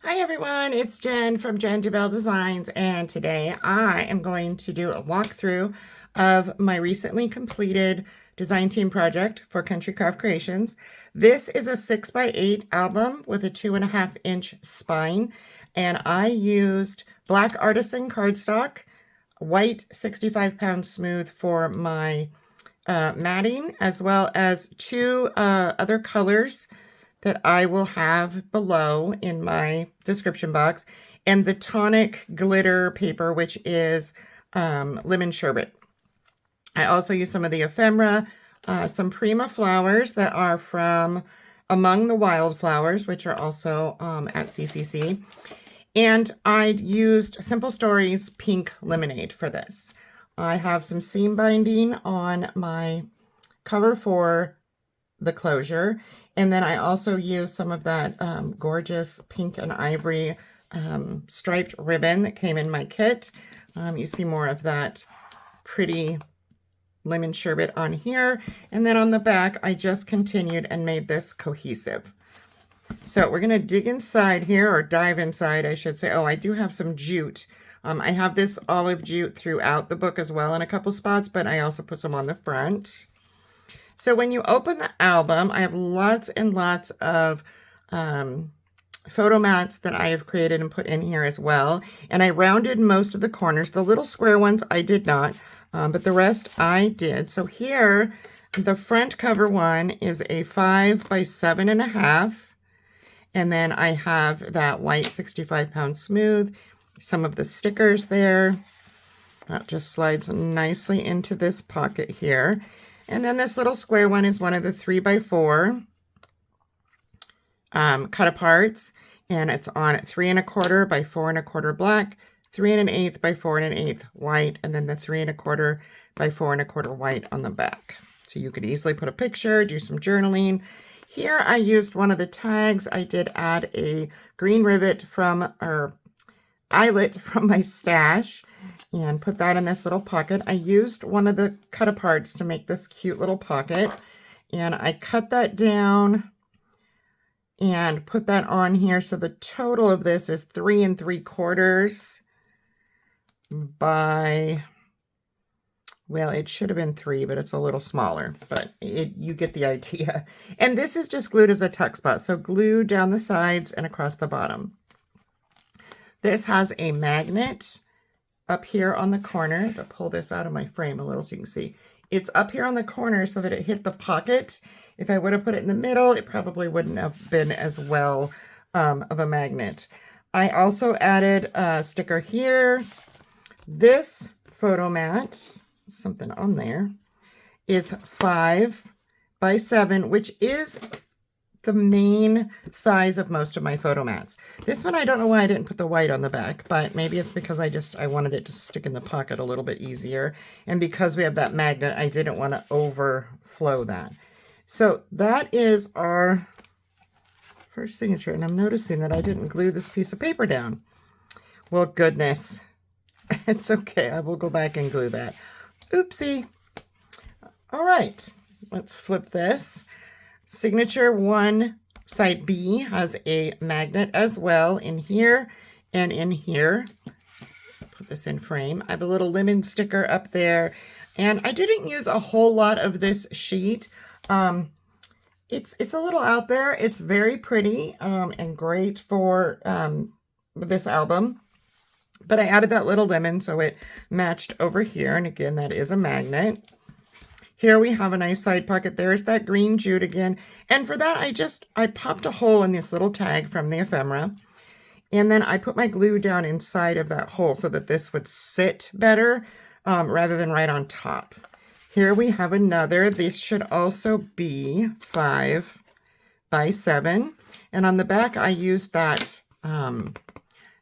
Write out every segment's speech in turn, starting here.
Hi everyone, it's Jen from Jen DeBell Designs, and today I am going to do a walkthrough of my recently completed design team project for Country Craft Creations. This is a 6x8 album with a 2.5-inch spine, and I used black Artisan Cardstock, white 65-pound smooth for my matting, as well as two other colors that I will have below in my description box, and the tonic glitter paper, which is lemon sherbet. I also use some of the ephemera, some Prima flowers that are from Among the Wildflowers, which are also at CCC. And I used Simple Stories Pink Lemonade for this. I have some seam binding on my cover for the closure, and then I also use some of that gorgeous pink and ivory striped ribbon that came in my kit. You see more of that pretty lemon sherbet on here, and then on the back I just continued and made this cohesive. So we're going to dig inside here, or dive inside I should say. Oh, I do have some jute. I have this olive jute throughout the book as well in a couple spots, but I also put some on the front. So when you open the album, I have lots and lots of photo mats that I have created and put in here as well. And I rounded most of the corners. The little square ones I did not, but the rest I did. So here, the front cover one is a 5 by 7.5. And then I have that white 65-pound smooth, some of the stickers there. That just slides nicely into this pocket here. And then this little square one is one of the 3 by 4 cut aparts, and it's on 3 1/4 by 4 1/4 black, 3 1/8 by 4 1/8 white, and then the 3 1/4 by 4 1/4 white on the back. So you could easily put a picture, do some journaling. Here I used one of the tags. I did add a green rivet from, or eyelet from my stash, and put that in this little pocket. I used one of the cut aparts to make this cute little pocket, and I cut that down and put that on here. So the total of this is 3 3/4 by, well, it should have been 3, but it's a little smaller, but you get the idea. And this is just glued as a tuck spot, so glue down the sides and across the bottom. This has a magnet up here on the corner. I'll pull this out of my frame a little so you can see. It's up here on the corner so that it hit the pocket. If I would have put it in the middle, it probably wouldn't have been as well of a magnet. I also added a sticker here. This photo mat, something on there, is 5 by 7, which is the main size of most of my photo mats. This one, I don't know why I didn't put the white on the back, but maybe it's because I wanted it to stick in the pocket a little bit easier. And because we have that magnet, I didn't want to overflow that. So that is our first signature. And I'm noticing that I didn't glue this piece of paper down. Well, goodness. It's okay. I will go back and glue that. Oopsie. All right. Let's flip this. Signature 1, side B, has a magnet as well in here and in here. Put this in frame. I have a little lemon sticker up there, and I didn't use a whole lot of this sheet. It's a little out there. It's very pretty and great for this album, but I added that little lemon so it matched over here, and again, that is a magnet. Here we have a nice side pocket. There's that green jute again. And for that, I popped a hole in this little tag from the ephemera. And then I put my glue down inside of that hole so that this would sit better rather than right on top. Here we have another. This should also be 5 by 7. And on the back, I used that,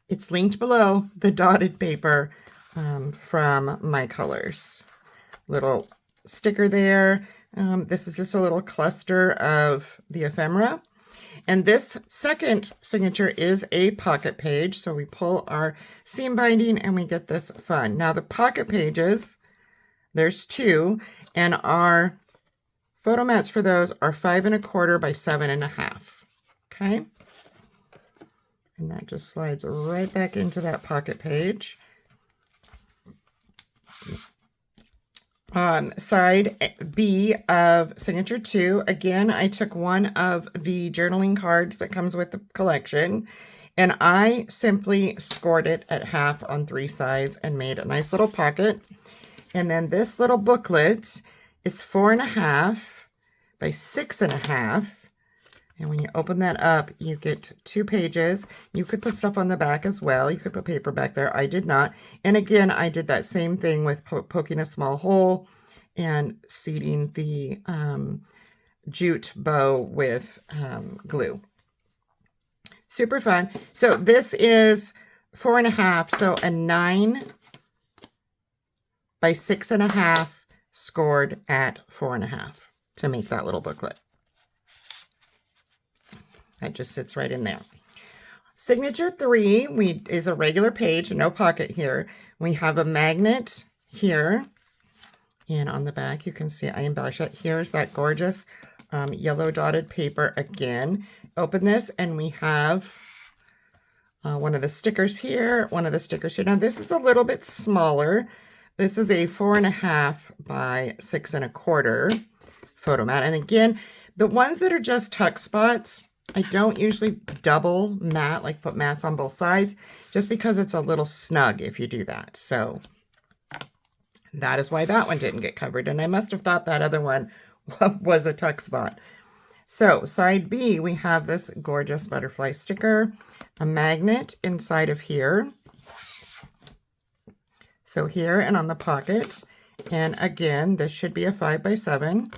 it's linked below, the dotted paper from my colors. Little sticker there. This is just a little cluster of the ephemera. And this second signature is a pocket page. So we pull our seam binding and we get this fun. Now the pocket pages, there's 2, and our photo mats for those are 5 1/4 by 7.5. Okay. And that just slides right back into that pocket page. Side B of Signature 2, again, I took one of the journaling cards that comes with the collection, and I simply scored it at half on 3 sides and made a nice little pocket. And then this little booklet is 4.5 by 6.5. And when you open that up, you get 2 pages. You could put stuff on the back as well. You could put paper back there. I did not. And again, I did that same thing with poking a small hole and seating the jute bow with glue. Super fun. So this is 4.5. So a 9 by 6.5 scored at 4.5 to make that little booklet. That just sits right in there. Signature 3 is a regular page, no pocket here. We have a magnet here. And on the back, you can see I embellish it. Here's that gorgeous yellow dotted paper again. Open this, and we have one of the stickers here, one of the stickers here. Now, this is a little bit smaller. This is a 4.5 by 6.25 photo mat. And again, the ones that are just tuck spots, I don't usually double mat, like put mats on both sides, just because it's a little snug if you do that. So that is why that one didn't get covered. And I must have thought that other one was a tuck spot. So side B, we have this gorgeous butterfly sticker, a magnet inside of here. So here and on the pocket. And again, this should be a 5 by 7.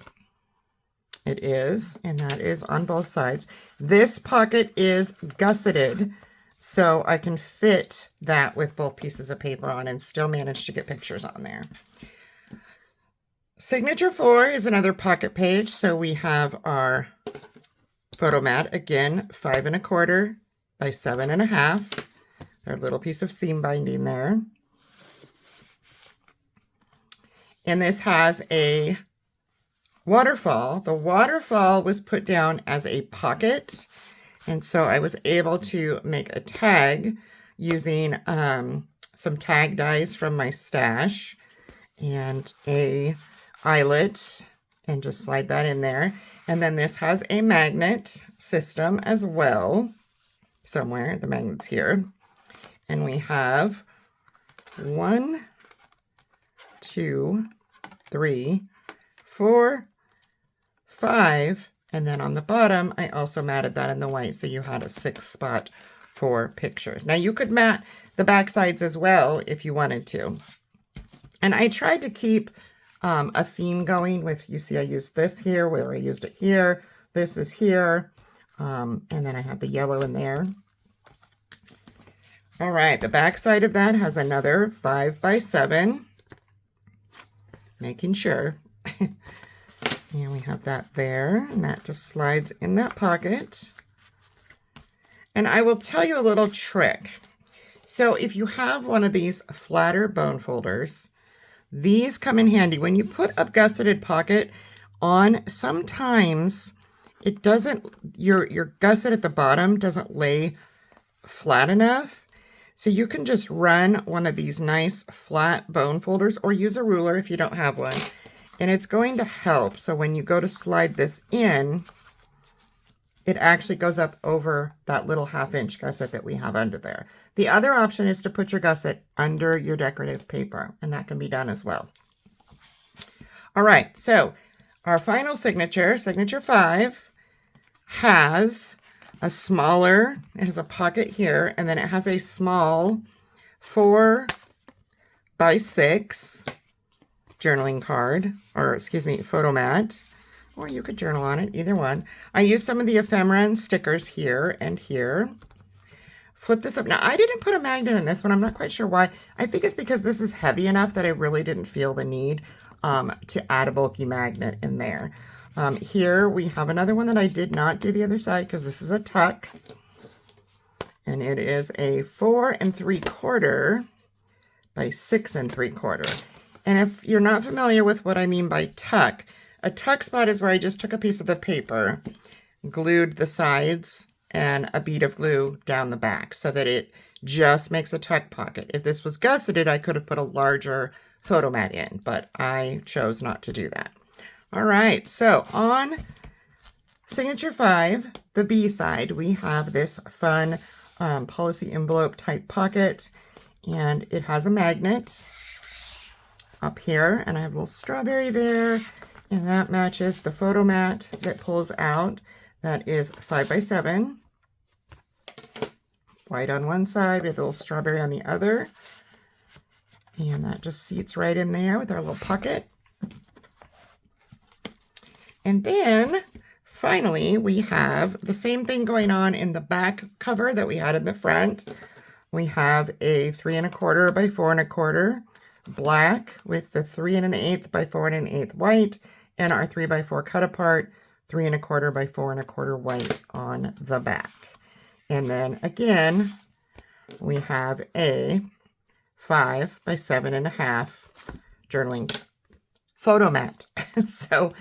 It is, and that is on both sides. This pocket is gusseted, so I can fit that with both pieces of paper on and still manage to get pictures on there. Signature 4 is another pocket page, so we have our photo mat, again, 5.25 by 7.5. Our little piece of seam binding there. And this has a waterfall. The waterfall was put down as a pocket, and so I was able to make a tag using some tag dies from my stash and a eyelet, and just slide that in there. And then this has a magnet system as well. Somewhere the magnet's here, and we have 1, 2, 3, 4, 5, and then on the bottom I also matted that in the white, so you had a 6th spot for pictures. Now you could mat the back sides as well if you wanted to, and I tried to keep a theme going with, you see I used this here where I used it here, this is here, and then I have the yellow in there. All right, the back side of that has another 5 by 7, making sure. And we have that there, and that just slides in that pocket. And I will tell you a little trick. So if you have one of these flatter bone folders, these come in handy. When you put a gusseted pocket on, sometimes it doesn't, your gusset at the bottom doesn't lay flat enough. So you can just run one of these nice flat bone folders, or use a ruler if you don't have one. And it's going to help. So when you go to slide this in, it actually goes up over that little 1/2-inch gusset that we have under there. The other option is to put your gusset under your decorative paper, and that can be done as well. All right, so our final signature, signature 5, has a smaller, it has a pocket here, and then it has a small 4 by 6 journaling card, or excuse me, photo mat, or you could journal on it, either one. I used some of the ephemera and stickers here and here. Flip this up. Now, I didn't put a magnet in this one. I'm not quite sure why. I think it's because this is heavy enough that I really didn't feel the need to add a bulky magnet in there. Here we have another one that I did not do the other side because this is a tuck. And it is a 4 3/4 by 6 3/4. And if you're not familiar with what I mean by tuck, a tuck spot is where I just took a piece of the paper, glued the sides and a bead of glue down the back so that it just makes a tuck pocket. If this was gusseted, I could have put a larger photo mat in, but I chose not to do that. All right, so on Signature 5, the B side, we have this fun policy envelope type pocket, and it has a magnet up here, and I have a little strawberry there, and that matches the photo mat that pulls out. That is 5 by 7. White on one side, we have a little strawberry on the other, and that just seats right in there with our little pocket. And then finally, we have the same thing going on in the back cover that we had in the front. We have a 3 1/4 by 4 1/4 black with the 3 1/8 by 4 1/8 white, and our 3 by 4 cut apart 3 1/4 by 4 1/4 white on the back. And then again, we have a 5 by 7 1/2 journaling photo mat. So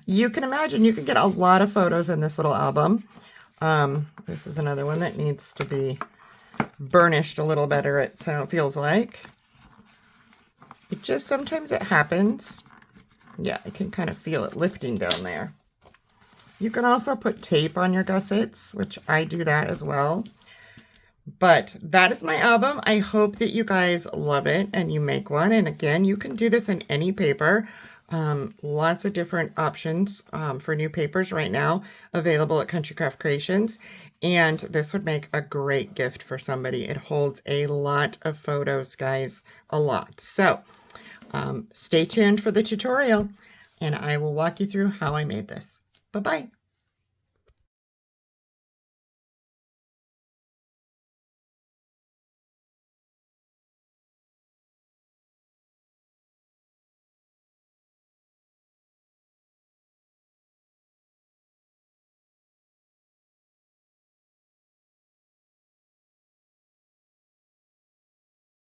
you can imagine you can get a lot of photos in this little album. This is another one that needs to be burnished a little better, it feels like. It just, sometimes it happens. Yeah, I can kind of feel it lifting down there. You can also put tape on your gussets, which I do that as well. But that is my album. I hope that you guys love it and you make one. And again, you can do this in any paper. Lots of different options for new papers right now available at Country Craft Creations. And this would make a great gift for somebody. It holds a lot of photos, guys, a lot. So stay tuned for the tutorial and I will walk you through how I made this. Bye-bye.